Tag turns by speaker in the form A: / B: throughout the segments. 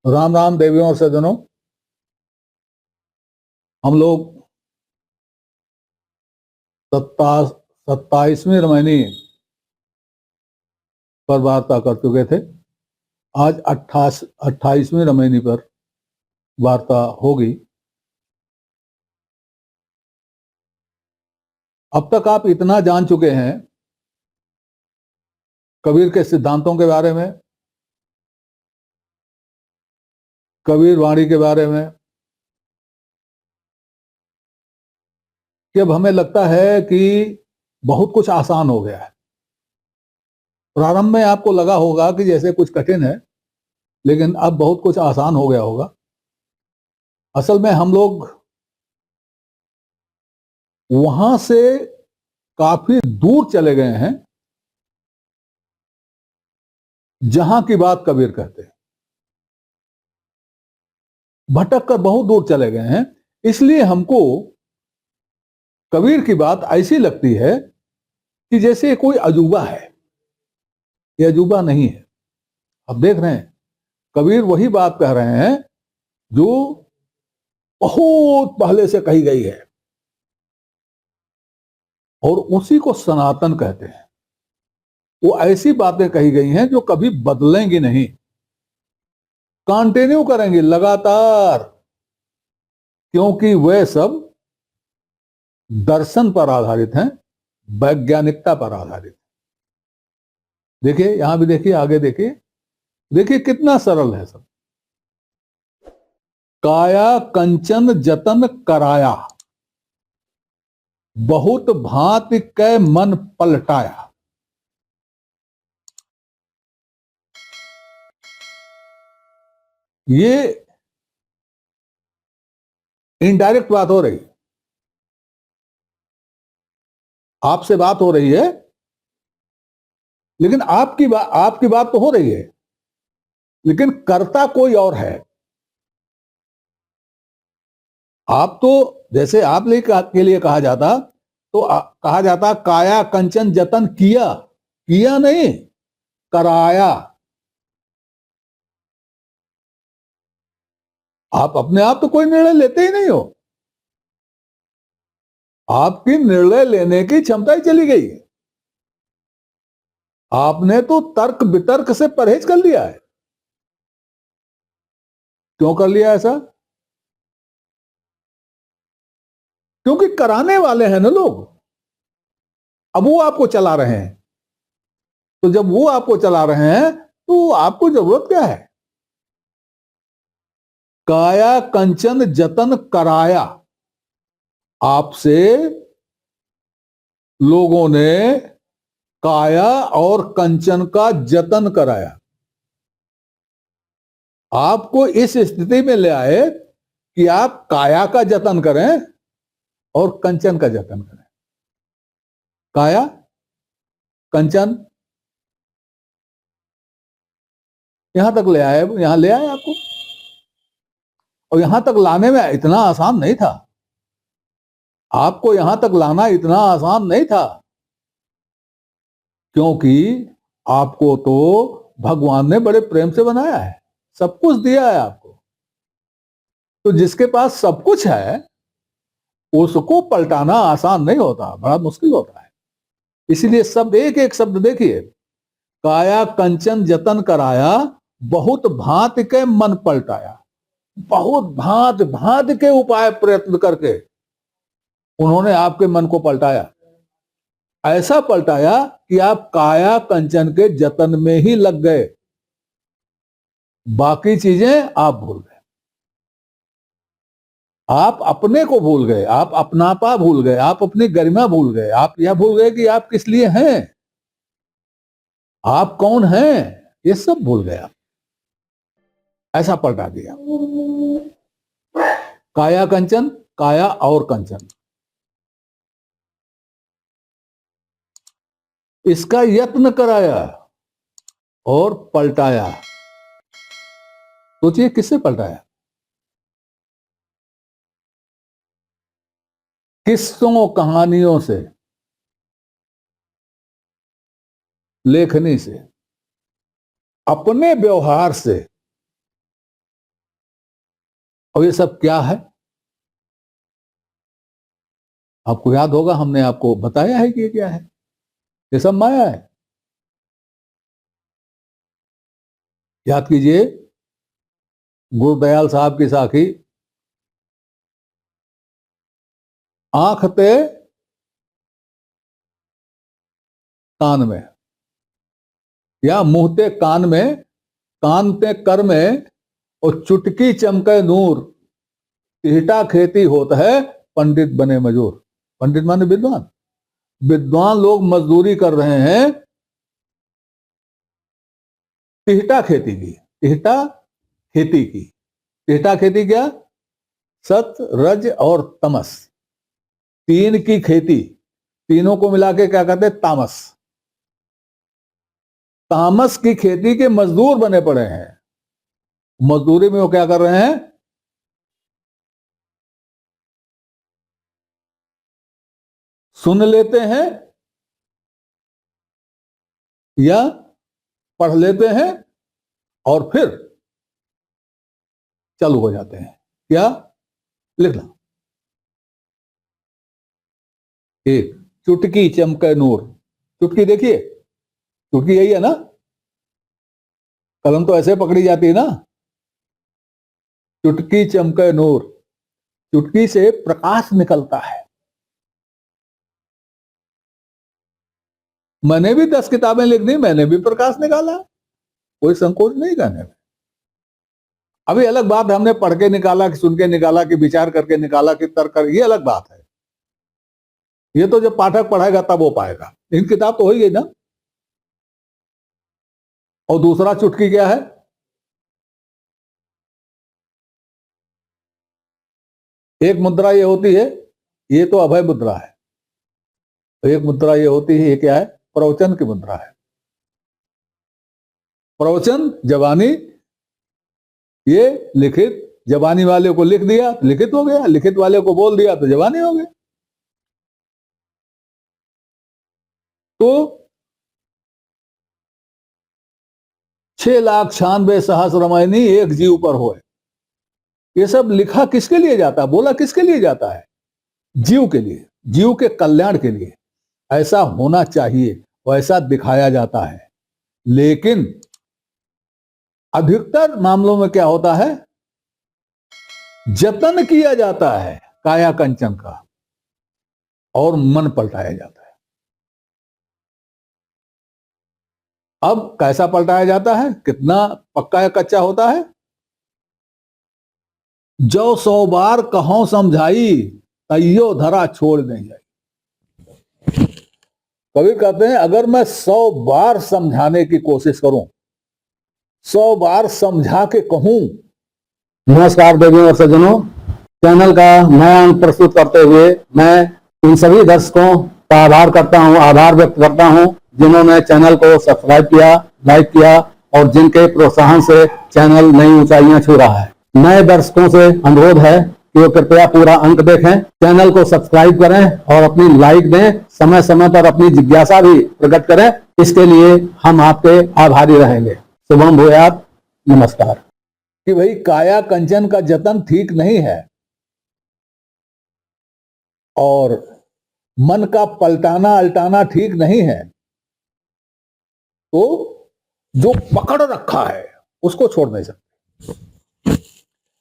A: राम राम देवियों और सज्जनों। हम लोग 27वीं रामायणी पर वार्ता कर चुके थे। आज 28वीं रामायणी पर वार्ता होगी। अब तक आप इतना जान चुके हैं कबीर के सिद्धांतों के बारे में, कबीर वाणी के बारे में, कि अब हमें लगता है कि बहुत कुछ आसान हो गया है। प्रारंभ में आपको लगा होगा कि जैसे कुछ कठिन है, लेकिन अब बहुत कुछ आसान हो गया होगा। असल में हम लोग वहां से काफी दूर चले गए हैं जहां की बात कबीर कहते हैं। भटक कर बहुत दूर चले गए हैं, इसलिए हमको कबीर की बात ऐसी लगती है कि जैसे कोई अजूबा है। ये अजूबा नहीं है। अब देख रहे हैं कबीर वही बात कह रहे हैं जो बहुत पहले से कही गई है, और उसी को सनातन कहते हैं। वो ऐसी बातें कही गई हैं जो कभी बदलेंगी नहीं, कंटिन्यू करेंगे लगातार, क्योंकि वे सब दर्शन पर आधारित हैं, वैज्ञानिकता पर आधारित। देखिए यहां भी देखिए, आगे देखिए, देखिए कितना सरल है सब। काया कंचन जतन कराया, बहुत भांति कै मन पलटाया। ये इनडायरेक्ट बात हो रही है, आपसे बात हो रही है, लेकिन आपकी बात तो हो रही है, लेकिन करता कोई और है। आप तो जैसे आप के लिए कहा जाता तो कहा जाता काया कंचन जतन किया, किया नहीं, कराया। आप अपने आप तो कोई निर्णय लेते ही नहीं हो। आपकी निर्णय लेने की क्षमता ही चली गई है। आपने तो तर्क वितर्क से परहेज कर लिया है। क्यों कर लिया ऐसा? क्योंकि कराने वाले हैं ना लोग। अब वो आपको चला रहे हैं, तो जब वो आपको चला रहे हैं तो आपको जरूरत क्या है? काया कंचन जतन कराया, आपसे लोगों ने काया और कंचन का जतन कराया। आपको इस स्थिति में ले आए कि आप काया का जतन करें और कंचन का जतन करें। काया कंचन यहां तक ले आए, यहां ले आए आपको, और यहां तक लाने में इतना आसान नहीं था। आपको यहां तक लाना इतना आसान नहीं था, क्योंकि आपको तो भगवान ने बड़े प्रेम से बनाया है, सब कुछ दिया है आपको। तो जिसके पास सब कुछ है उसको पलटाना आसान नहीं होता, बड़ा मुश्किल होता है। इसीलिए सब एक एक शब्द देखिए, काया कंचन जतन कराया, बहुत भांत के मन पलटाया। बहुत भांत भांत के उपाय प्रयत्न करके उन्होंने आपके मन को पलटाया। ऐसा पलटाया कि आप काया कंचन के जतन में ही लग गए, बाकी चीजें आप भूल गए। आप अपने को भूल गए, आप अपनापा भूल गए, आप अपनी गरिमा भूल गए, आप यह भूल गए कि आप किस लिए हैं, आप कौन हैं, ये सब भूल गए आप। ऐसा पलटा दिया। काया कंचन, काया और कंचन, इसका यत्न कराया और पलटाया। सोचिए किससे पलटाया? किस्सों कहानियों से, लेखनी से, अपने व्यवहार से, और ये सब क्या है? आपको याद होगा, हमने आपको बताया है कि ये क्या है। ये सब माया है। याद कीजिए, गुरुदयाल साहब की साखी, आंख ते कान में, या मुंह ते कान में, कान ते कर में, और चुटकी चमके नूर, तिहटा खेती होता है, पंडित बने मजूर। पंडित माने विद्वान। विद्वान लोग मजदूरी कर रहे हैं तिहटा खेती की। तिहटा खेती की। तिहटा खेती क्या? सत, रज और तमस, तीन की खेती। तीनों को मिला के क्या कहते हैं? तामस। तामस की खेती के मजदूर बने पड़े हैं। मजदूरी में वो क्या कर रहे हैं? सुन लेते हैं या पढ़ लेते हैं और फिर चालू हो जाते हैं। क्या? लिखना। एक, चुटकी चमके नूर। चुटकी देखिए, चुटकी यही है ना? कलम तो ऐसे पकड़ी जाती है ना। चुटकी चमके नूर, चुटकी से प्रकाश निकलता है। मैंने भी 10 किताबें लिख दी, मैंने भी प्रकाश निकाला, कोई संकोच नहीं करने में। अभी अलग बात है, हमने पढ़ के निकाला कि सुन के निकाला कि विचार करके निकाला कि तर्क कर, ये अलग बात है। ये तो जब पाठक पढ़ाएगा तब वो पाएगा। इन किताब तो हो ही गई ना। और दूसरा चुटकी क्या है? एक मुद्रा ये होती है, ये तो अभय मुद्रा है। एक मुद्रा ये होती है, ये क्या है? प्रवचन की मुद्रा है। प्रवचन जबानी, ये लिखित। जबानी वाले को लिख दिया तो लिखित हो गया, लिखित वाले को बोल दिया तो जबानी हो गया। तो 6,96,000 एक जीव पर होए। ये सब लिखा किसके लिए जाता है? बोला किसके लिए जाता है? जीव के लिए, जीव के कल्याण के लिए। ऐसा होना चाहिए, वैसा दिखाया जाता है। लेकिन अधिकतर मामलों में क्या होता है? जतन किया जाता है काया कंचन का और मन पलटाया जाता है। अब कैसा पलटाया जाता है? कितना पक्का या कच्चा होता है? जो 100 बार कहो समझाई, तैयो धरा छोड़ नहीं जाए। कबीर कहते हैं, अगर मैं 100 बार समझाने की कोशिश करूं, 100 बार समझा के कहूं। नमस्कार देवियों और सज्जनों, चैनल का नया अंक प्रस्तुत करते हुए मैं इन सभी दर्शकों का आभार व्यक्त करता हूं, जिन्होंने चैनल को सब्सक्राइब किया, लाइक किया और जिनके प्रोत्साहन से चैनल नई ऊंचाइयां छू रहा है। नए दर्शकों से अनुरोध है कि वो कृपया पूरा अंक देखें, चैनल को सब्सक्राइब करें और अपनी लाइक दें। समय समय पर अपनी जिज्ञासा भी प्रकट करें, इसके लिए हम आपके आभारी रहेंगे। शुभम भूयात। नमस्कार। कि भाई काया कंचन का जतन ठीक नहीं है और मन का पलटाना अल्टाना ठीक नहीं है, तो जो पकड़ रखा है उसको छोड़ नहीं सकते।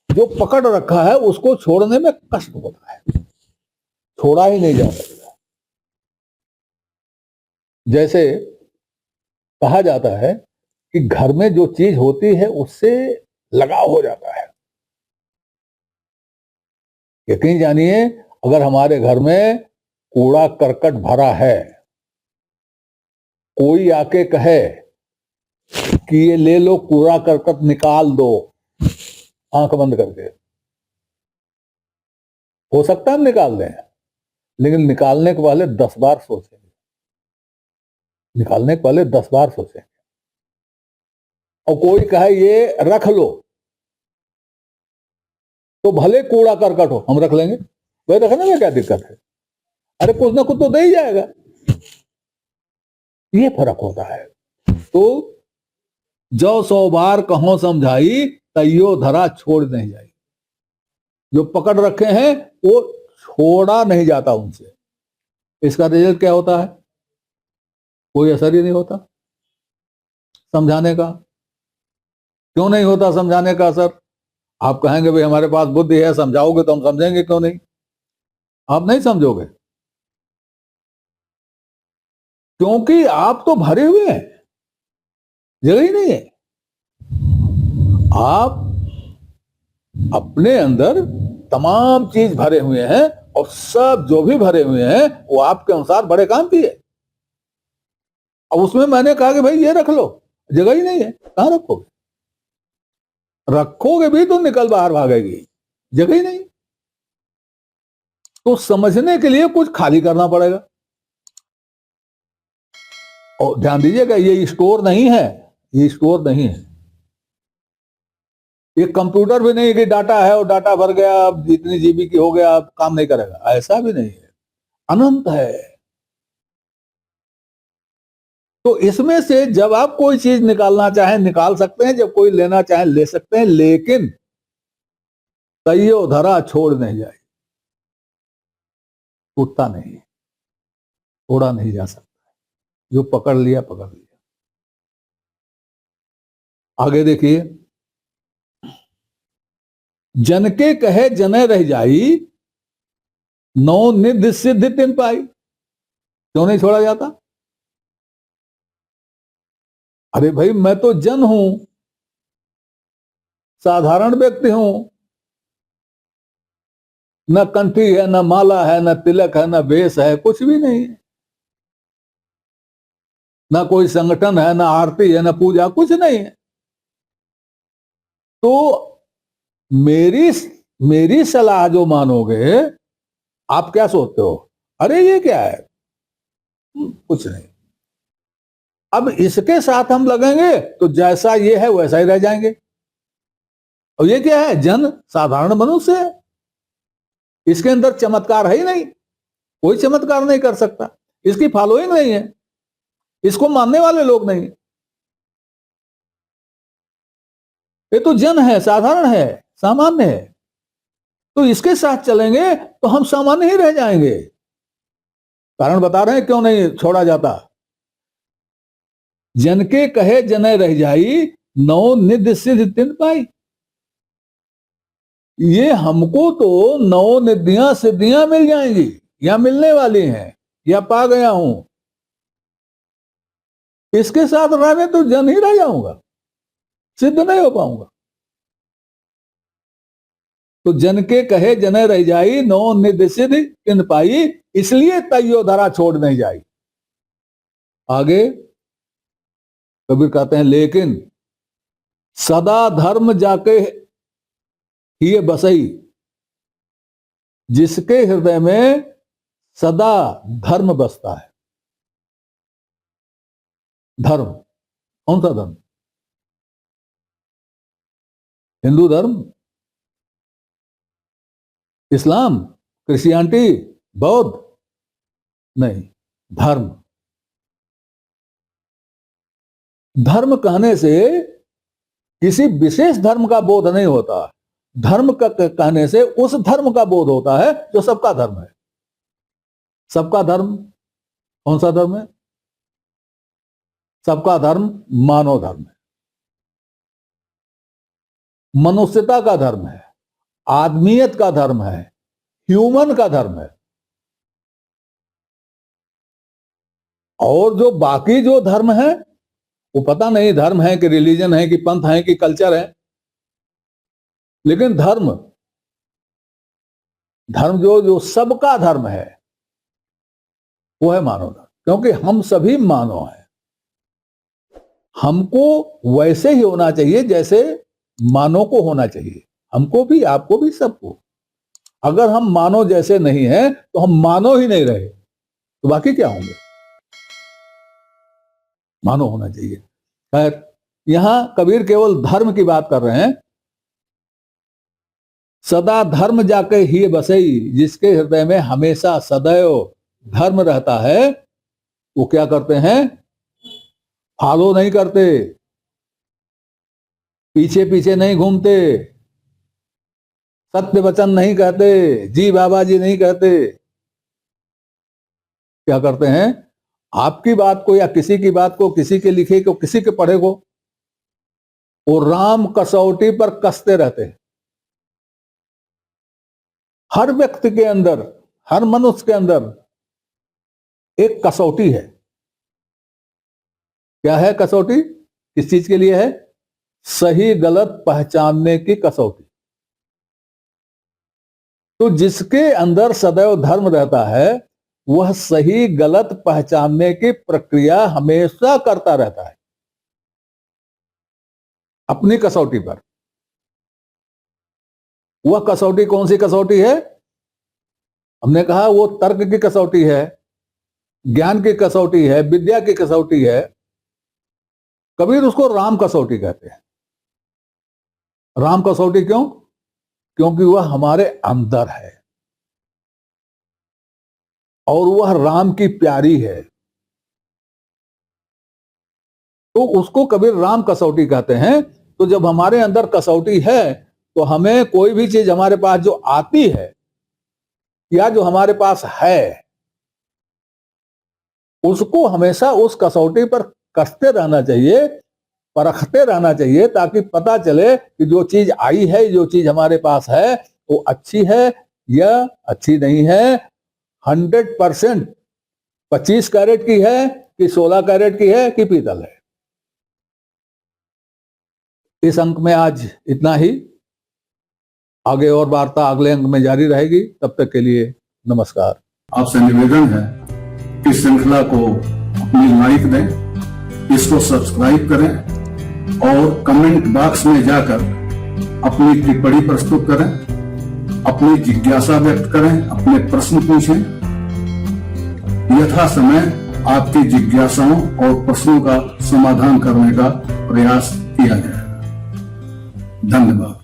A: जो पकड़ रखा है उसको छोड़ने में कष्ट होता है, छोड़ा ही नहीं जा सकता। जैसे कहा जाता है कि घर में जो चीज होती है उससे लगाव हो जाता है। यकीन जानिए, अगर हमारे घर में कूड़ा करकट भरा है, कोई आके कहे कि ये ले लो कूड़ा करकट निकाल दो, आंख बंद करके, हो सकता है हम निकाल दें, लेकिन निकालने के पहले 10 बार सोचेंगे। निकालने के पहले 10 बार सोचेंगे। और कोई कहे ये रख लो, तो भले कूड़ा करकट हो हम रख लेंगे, वही रखने में क्या दिक्कत है? अरे कुछ ना कुछ तो दे ही जाएगा। ये फर्क होता है। तो जो 100 बार कहो समझाई, तैयो धरा छोड़ नहीं जाई। जो पकड़ रखे हैं वो छोड़ा नहीं जाता उनसे। इसका रिजल्ट क्या होता है? कोई असर ही नहीं होता समझाने का। क्यों नहीं होता समझाने का असर? आप कहेंगे भाई हमारे पास बुद्धि है, समझाओगे तो हम समझेंगे, क्यों नहीं? आप नहीं समझोगे, क्योंकि आप तो भरे हुए हैं, जगह ही नहीं है। आप अपने अंदर तमाम चीज भरे हुए हैं, और सब जो भी भरे हुए हैं वो आपके अनुसार बड़े काम की है। अब उसमें मैंने कहा कि भाई ये रख लो, जगह ही नहीं है, कहां रखोगे? रखोगे भी तो निकल बाहर भागेगी, जगह ही नहीं। तो समझने के लिए कुछ खाली करना पड़ेगा। और ध्यान दीजिएगा, ये स्टोर नहीं है, ये स्टोर नहीं है। ये कंप्यूटर भी नहीं कि डाटा है और डाटा भर गया, अब जितनी जीबी की हो गया, अब काम नहीं करेगा, ऐसा भी नहीं है। अनंत है। तो इसमें से जब आप कोई चीज निकालना चाहें निकाल सकते हैं, जब कोई लेना चाहें ले सकते हैं, लेकिन तैयो धरा छोड़ नहीं जाए, टूटता नहीं, छोड़ा नहीं जा सकता। जो पकड़ लिया पकड़ लिया। आगे देखिए, जन के कहे जने रह जाई, नौ निधि सिद्धि तिन पाई। क्यों नहीं छोड़ा जाता? अरे भाई मैं तो जन हूं, साधारण व्यक्ति हूं, न कंठी है, न माला है, न तिलक है, न वेश है, कुछ भी नहीं है। न कोई संगठन है, न आरती है, न पूजा, कुछ नहीं है। तो मेरी मेरी सलाह जो मानोगे, आप क्या सोचते हो? अरे ये क्या है, कुछ नहीं। अब इसके साथ हम लगेंगे तो जैसा ये है वैसा ही रह जाएंगे। और ये क्या है? जन, साधारण मनुष्य है, इसके अंदर चमत्कार है ही नहीं, कोई चमत्कार नहीं कर सकता, इसकी फॉलोइंग नहीं है, इसको मानने वाले लोग नहीं। ये तो जन है, साधारण है, सामान्य है, तो इसके साथ चलेंगे तो हम सामान्य ही रह जाएंगे। कारण बता रहे हैं क्यों नहीं छोड़ा जाता। जन के कहे जने रह जाई, नौ निधि सिद्धि तिन पाई। ये हमको तो नौ निधियां सिद्धियां मिल जाएंगी, या मिलने वाली हैं, या पा गया हूं। इसके साथ रहने तो जन ही रह जाऊंगा, सिद्ध नहीं हो पाऊंगा। तो जन के कहे जने रह जाई, नौ निधि सिद्धि तिन पाई, इसलिए तैयो धरा छोड़ नहीं जाई। आगे कबीर कहते हैं, लेकिन सदा धर्म जाके ही बसई। जिसके हृदय में सदा धर्म बसता है। धर्म कौन सा धर्म? हिंदू धर्म, इस्लाम, क्रिश्चियनिटी, बौद्ध? नहीं, धर्म। धर्म कहने से किसी विशेष धर्म का बोध नहीं होता। धर्म का कहने से उस धर्म का बोध होता है जो सबका धर्म है। सबका धर्म कौन सा धर्म है? सबका धर्म मानव धर्म है, मनुष्यता का धर्म है, आदमियत का धर्म है, ह्यूमन का धर्म है। और जो बाकी जो धर्म है वो पता नहीं धर्म है कि रिलीजन है कि पंथ है कि कल्चर है, लेकिन धर्म, धर्म जो जो सबका धर्म है वो है मानव धर्म। क्योंकि हम सभी मानव हैं, हमको वैसे ही होना चाहिए जैसे मानव को होना चाहिए, हमको भी, आपको भी, सबको। अगर हम मानव जैसे नहीं हैं तो हम मानव ही नहीं रहे, तो बाकी क्या होंगे? मानव होना चाहिए। खैर, यहां कबीर केवल धर्म की बात कर रहे हैं। सदा धर्म जाके ही बसई, जिसके हृदय में हमेशा सदैव धर्म रहता है, वो क्या करते हैं? फॉलो नहीं करते, पीछे पीछे नहीं घूमते, सत्य वचन नहीं कहते, जी बाबा जी नहीं कहते। क्या करते हैं, आपकी बात को या किसी की बात को, किसी के लिखे को, किसी के पढ़े को, वो राम कसौटी पर कसते रहते हैं। हर व्यक्ति के अंदर, हर मनुष्य के अंदर एक कसौटी है। क्या है कसौटी? किस चीज के लिए है? सही गलत पहचानने की कसौटी। तो जिसके अंदर सदैव धर्म रहता है वह सही गलत पहचानने की प्रक्रिया हमेशा करता रहता है अपनी कसौटी पर। वह कसौटी कौन सी कसौटी है? हमने कहा वो तर्क की कसौटी है, ज्ञान की कसौटी है, विद्या की कसौटी है। कबीर उसको राम कसौटी कहते हैं। राम कसौटी क्यों? क्योंकि वह हमारे अंदर है और वह राम की प्यारी है, तो उसको कबीर राम कसौटी कहते हैं। तो जब हमारे अंदर कसौटी है तो हमें कोई भी चीज हमारे पास जो आती है या जो हमारे पास है उसको हमेशा उस कसौटी पर कसते रहना चाहिए, परखते रहना चाहिए, ताकि पता चले कि जो चीज आई है, जो चीज हमारे पास है वो अच्छी है या अच्छी नहीं है। 100% 25 कैरेट की है कि 16 कैरेट की है कि पीतल है। इस अंक में आज इतना ही। आगे और वार्ता अगले अंक में जारी रहेगी। तब तक के लिए नमस्कार।
B: आपसे निवेदन है इस श्रृंखला को अपनी लाइक दें, इसको सब्सक्राइब करें और कमेंट बॉक्स में जाकर अपनी टिप्पणी प्रस्तुत करें, अपनी जिज्ञासा व्यक्त करें, अपने प्रश्न पूछें। यथा समय आपकी जिज्ञासाओं और प्रश्नों का समाधान करने का प्रयास किया जाए। धन्यवाद।